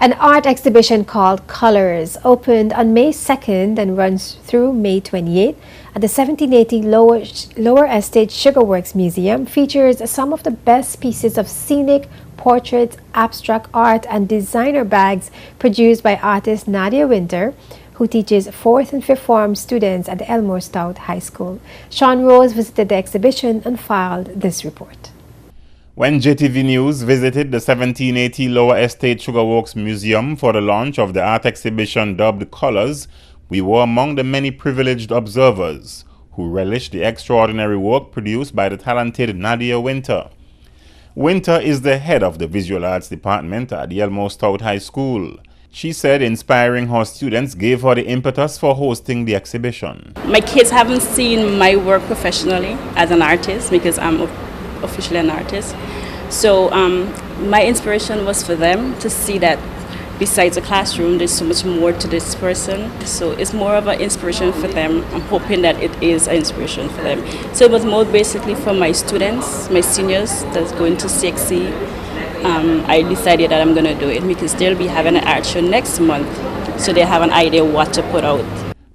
An art exhibition called Colors opened on May 2nd and runs through May 28th at the 1780 Lower Estate Sugarworks Museum. Features some of the best pieces of scenic, portraits, abstract art, and designer bags produced by artist Nadia Winter, who teaches 4th and 5th form students at the Elmore Stout High School. Sean Rose visited the exhibition and filed this report. When JTV News visited the 1780 Lower Estate Sugarworks Museum for the launch of the art exhibition dubbed Colors, we were among the many privileged observers who relished the extraordinary work produced by the talented Nadia Winter. Winter is the head of the Visual Arts Department at the Elmore Stout High School. She said inspiring her students gave her the impetus for hosting the exhibition. My kids haven't seen my work professionally as an artist because I'm officially an artist. So my inspiration was for them to see that besides the classroom, there's so much more to this person. So it's more of an inspiration for them. I'm hoping that it is an inspiration for them. So it was more basically for my students, my seniors that's going to CXC. I decided that I'm going to do it because they'll be having an art show next month. So they have an idea what to put out.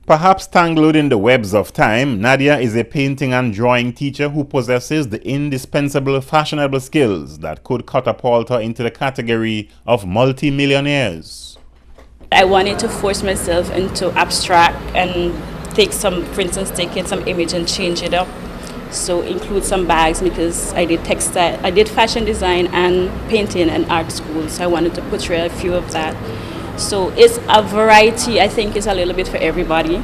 Perhaps tangled in the webs of time, Nadia is a painting and drawing teacher who possesses the indispensable fashionable skills that could catapult her into the category of multi-millionaires. I wanted to force myself into abstract and take some, for instance, take some image and change it up. So include some bags because I did textile, I did fashion design and painting and art school. So I wanted to portray a few of that. So it's a variety, I think it's a little bit for everybody.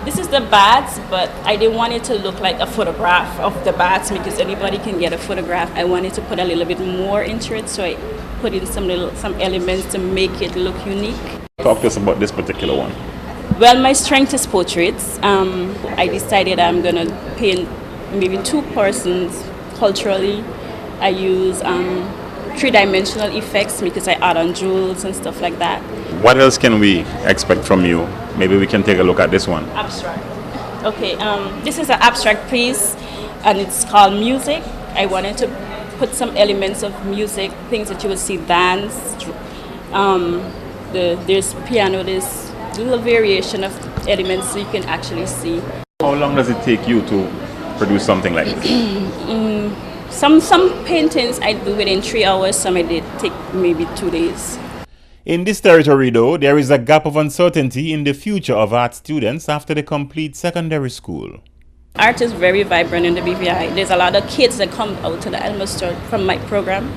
This is the bats, but I didn't want it to look like a photograph of the bats because anybody can get a photograph. I wanted to put a little bit more into it, so I put in some elements to make it look unique. Talk to us about this particular one. Well, my strength is portraits. I decided I'm gonna paint maybe 2 persons culturally. I use three-dimensional effects because I add on jewels and stuff like that. What else can we expect from you? Maybe we can take a look at this one. Abstract. Okay, this is an abstract piece and it's called Music. I wanted to put some elements of music, things that you would see dance. There's piano, there's a little variation of elements you can actually see. How long does it take you to produce something like this? Some paintings I do within 3 hours, some I did take maybe 2 days. In this territory though, there is a gap of uncertainty in the future of art students after they complete secondary school. Art is very vibrant in the BVI. There's a lot of kids that come out to the Elmore Stout from my program,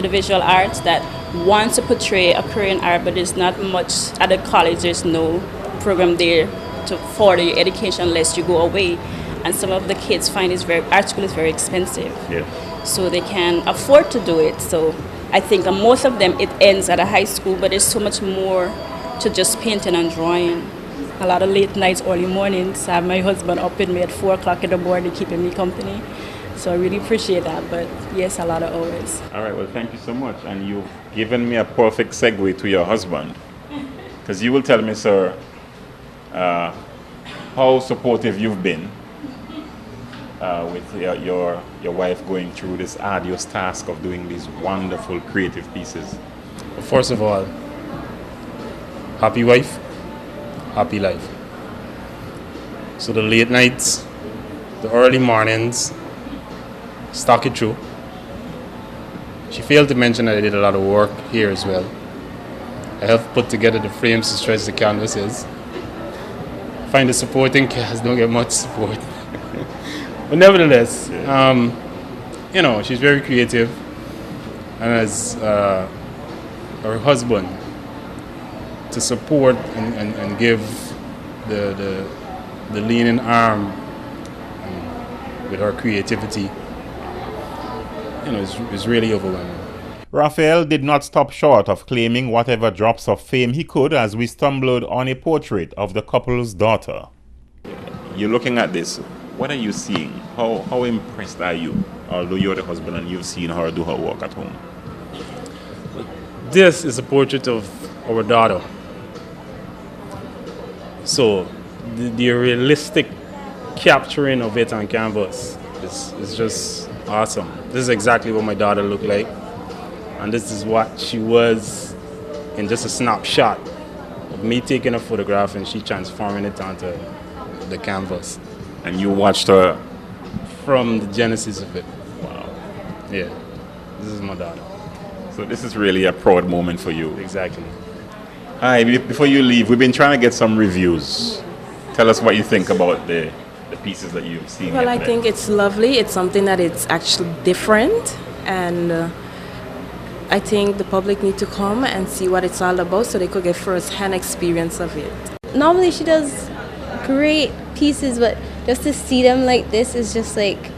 the visual arts, that want to portray a career in art, but there's not much at the college. There's no program there to further your education unless you go away. And some of the kids find art school is very expensive. Yeah. So they can afford to do it. So I think most of them, it ends at a high school, but there's so much more to just painting and drawing. A lot of late nights, early mornings. I have my husband up with me at 4 o'clock in the morning, keeping me company. So I really appreciate that, but yes, a lot of hours. All right, well, thank you so much. And you've given me a perfect segue to your husband. Because you will tell me, sir, how supportive you've been with your wife going through this arduous task of doing these wonderful creative pieces. First of all, happy wife, happy life. So the late nights, the early mornings, stuck it through. She failed to mention that I did a lot of work here as well. I helped put together the frames to stretch the canvases. Find the supporting cast, don't get much support. But nevertheless, she's very creative, and as her husband, to support and give the leaning arm with her creativity, it's really overwhelming. Raphael did not stop short of claiming whatever drops of fame he could as we stumbled on a portrait of the couple's daughter. You're looking at this. What are you seeing? How impressed are you? Although you're the husband and you've seen her do her work at home. This is a portrait of our daughter. So the realistic capturing of it on canvas is just awesome. This is exactly what my daughter looked like. And this is what she was in just a snapshot of me taking a photograph and she transforming it onto the canvas. And you watched her. From the genesis of it. Wow. Yeah. This is my daughter. So this is really a proud moment for you. Exactly. Hi, before you leave, we've been trying to get some reviews. Tell us what you think about the pieces that you've seen. Well, I today. think it's lovely. It's something that it's actually different, and I think the public need to come and see what it's all about so they could get first-hand experience of it. Normally she does great pieces, but just to see them like this is just like,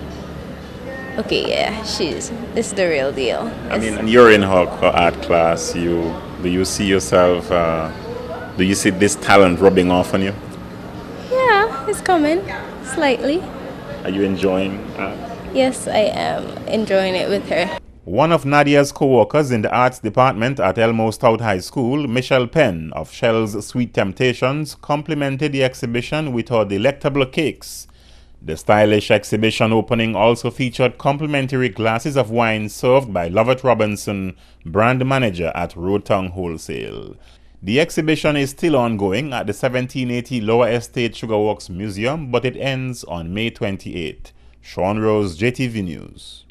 okay, yeah, this is the real deal. I mean, and you're in her art class. Do you see yourself? Do you see this talent rubbing off on you? Yeah, it's coming, slightly. Are you enjoying art? Yes, I am enjoying it with her. One of Nadia's co-workers in the arts department at Elmo Stout High School, Michelle Penn of Shell's Sweet Temptations, complimented the exhibition with her delectable cakes. The stylish exhibition opening also featured complimentary glasses of wine served by Lovett Robinson, brand manager at Road Wholesale. The exhibition is still ongoing at the 1780 Lower Estate Sugar Works Museum, but it ends on May 28. Sean Rose, JTV News.